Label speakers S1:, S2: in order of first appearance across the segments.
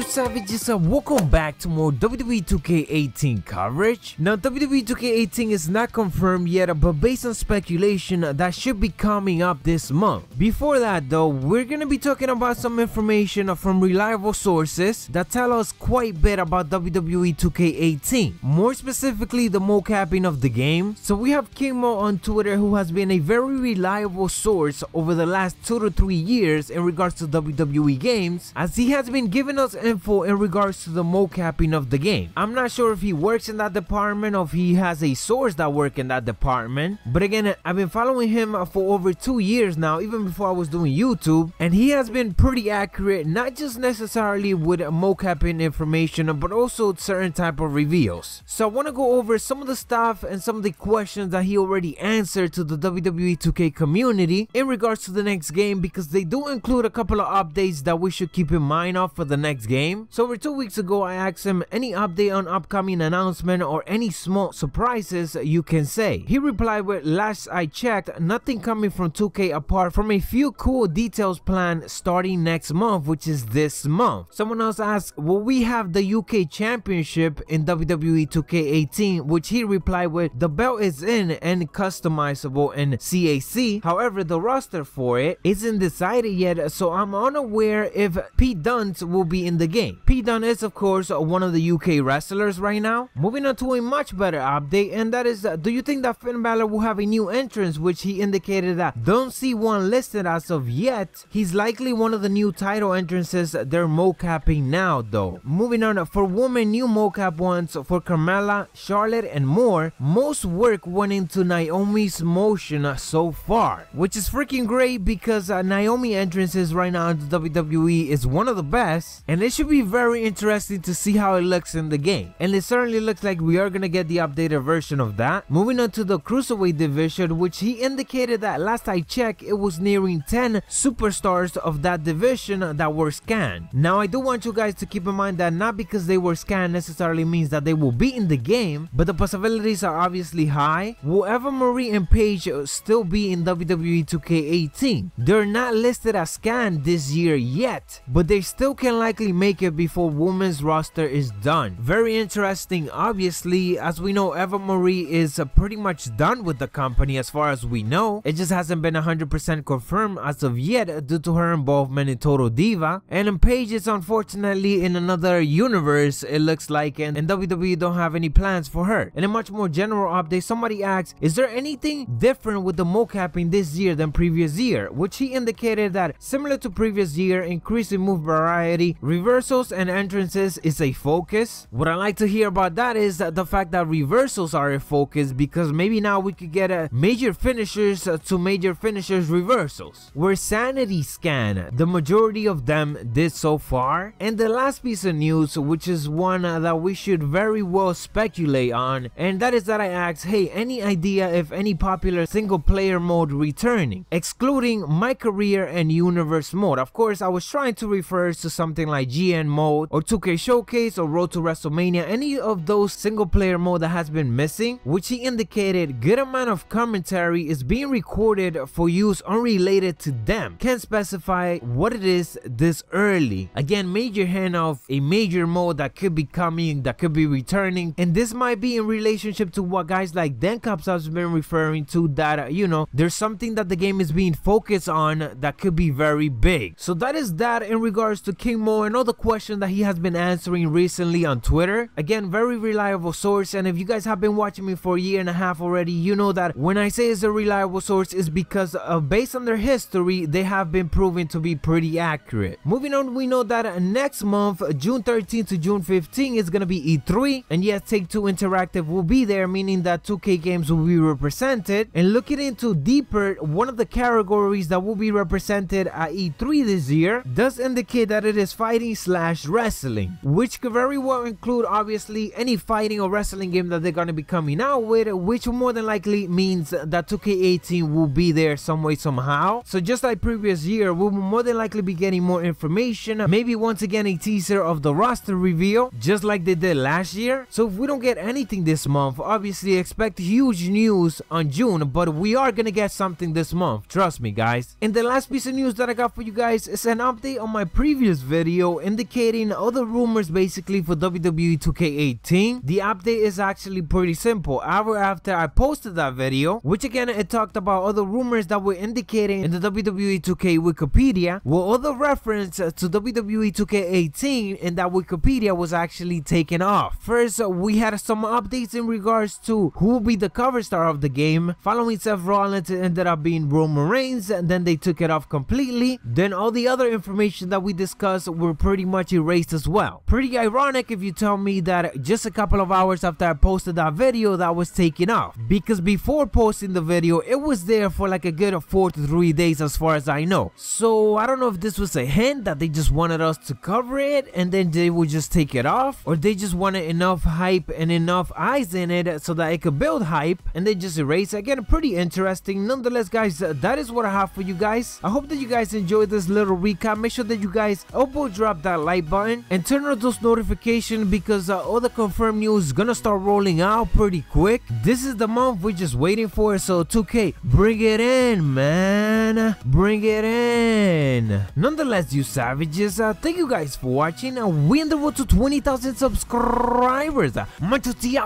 S1: Savages, welcome back to more WWE 2K18 coverage. Now WWE 2K18 is not confirmed yet, but based on speculation that should be coming up this month. Before that though, we're gonna be talking about some information from reliable sources that tell us quite a bit about WWE 2K18, more specifically the mocapping of the game. So we have King Mo on Twitter, who has been a very reliable source over the last 2 to 3 years in regards to WWE games, as he has been giving us info in regards to the mocapping of the game. I'm not sure if he works in that department or if he has a source that work in that department, but again, I've been following him for over 2 years now, even before I was doing YouTube, and he has been pretty accurate, not just necessarily with mocapping information, but also certain type of reveals. So I want to go over some of the stuff and some of the questions that he already answered to the WWE 2K community in regards to the next game, because they do include a couple of updates that we should keep in mind of for the next game. So over 2 weeks ago, I asked him any update on upcoming announcement or any small surprises you can say. He replied with, last I checked, nothing coming from 2K apart from a few cool details planned starting next month, which is this month. Someone else asked, will we have the UK Championship in WWE 2K18, which he replied with, the belt is in and customizable in CAC, however the roster for it isn't decided yet, so I'm unaware if Pete Dunne will be in the game. Pete Dunne is of course one of the UK wrestlers right now. Moving on to a much better update, and that is, do you think that Finn Balor will have a new entrance, which he indicated that don't see one listed as of yet. He's likely one of the new title entrances they're mocapping now though. Moving on, for women, new mocap ones for Carmella, Charlotte and more. Most work went into Naomi's motion so far, which is freaking great because Naomi entrances right now in the WWE is one of the best, and it should be very interesting to see how it looks in the game, and it certainly looks like we are gonna get the updated version of that. Moving on to the cruiserweight division, which he indicated that last I checked it was nearing 10 superstars of that division that were scanned. Now I do want you guys to keep in mind that not because they were scanned necessarily means that they will be in the game, but the possibilities are obviously high. Will Eva Marie and Paige still be in WWE 2K18? They're not listed as scanned this year yet, but they still can likely make it before women's roster is done. Very interesting. Obviously, as we know, Eva Marie is pretty much done with the company as far as we know. It just hasn't been 100% confirmed as of yet due to her involvement in Total Diva, and Paige is unfortunately in another universe, it looks like, and WWE don't have any plans for her. In a much more general update, somebody asked, is there anything different with the mocapping this year than previous year, which he indicated that similar to previous year, increasing move variety, reversals and entrances is a focus. What I like to hear about that is the fact that reversals are a focus, because maybe now we could get a major finishers to major finishers reversals, where sanity scan the majority of them did so far. And the last piece of news, which is one that we should very well speculate on, and that is that I asked, hey, any idea if any popular single player mode returning, excluding my career and universe mode? Of course I was trying to refer to something like GN mode or 2K Showcase or Road to Wrestlemania, any of those single player mode that has been missing, which he indicated good amount of commentary is being recorded for use unrelated to them. Can't specify what it is this early. Again, major hint of a major mode that could be coming, that could be returning, and this might be in relationship to what guys like Dan Cups has been referring to, that you know, there's something that the game is being focused on that could be very big. So that is that in regards to King Mo and all the questions that he has been answering recently on Twitter. Again, very reliable source, and if you guys have been watching me for a year and a half already, you know that when I say it's a reliable source, is because based on their history, they have been proven to be pretty accurate. Moving on, we know that next month, June 13th to June 15th, is gonna be E3, and yes, Take-Two Interactive will be there, meaning that 2K games will be represented. And looking into deeper, one of the categories that will be represented at E3 this year does indicate that it is fighting / wrestling, which could very well include obviously any fighting or wrestling game that they're going to be coming out with, which more than likely means that 2K18 will be there some way somehow. So just like previous year, we will more than likely be getting more information, maybe once again a teaser of the roster reveal just like they did last year. So if we don't get anything this month, obviously expect huge news on June, but we are gonna get something this month, trust me guys. And the last piece of news that I got for you guys is an update on my previous video in indicating other rumors basically for WWE 2K18. The update is actually pretty simple. Hour after I posted that video, which again it talked about other rumors that were indicating in the WWE 2K Wikipedia, well, other reference to WWE 2K18 in that Wikipedia was actually taken off. First, we had some updates in regards to who will be the cover star of the game. Following Seth Rollins, it ended up being Roman Reigns, and then they took it off completely. Then all the other information that we discussed were pretty much erased as well. Pretty ironic if you tell me that just a couple of hours after I posted that video, that was taken off, because before posting the video it was there for like a good 4 to 3 days as far as I know. So I don't know if this was a hint that they just wanted us to cover it and then they would just take it off, or they just wanted enough hype and enough eyes in it so that it could build hype and they just erase it. Again, pretty interesting. Nonetheless, guys, that is what I have for you guys. I hope that you guys enjoyed this little recap. Make sure that you guys elbow drop that like button and turn on those notifications, because all the confirmed news is gonna start rolling out pretty quick. This is the month we're just waiting for, so 2K, bring it in, man, bring it in. Nonetheless, you savages, thank you guys for watching. We on the road to 20,000 subscribers. Macho T,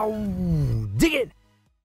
S1: dig it.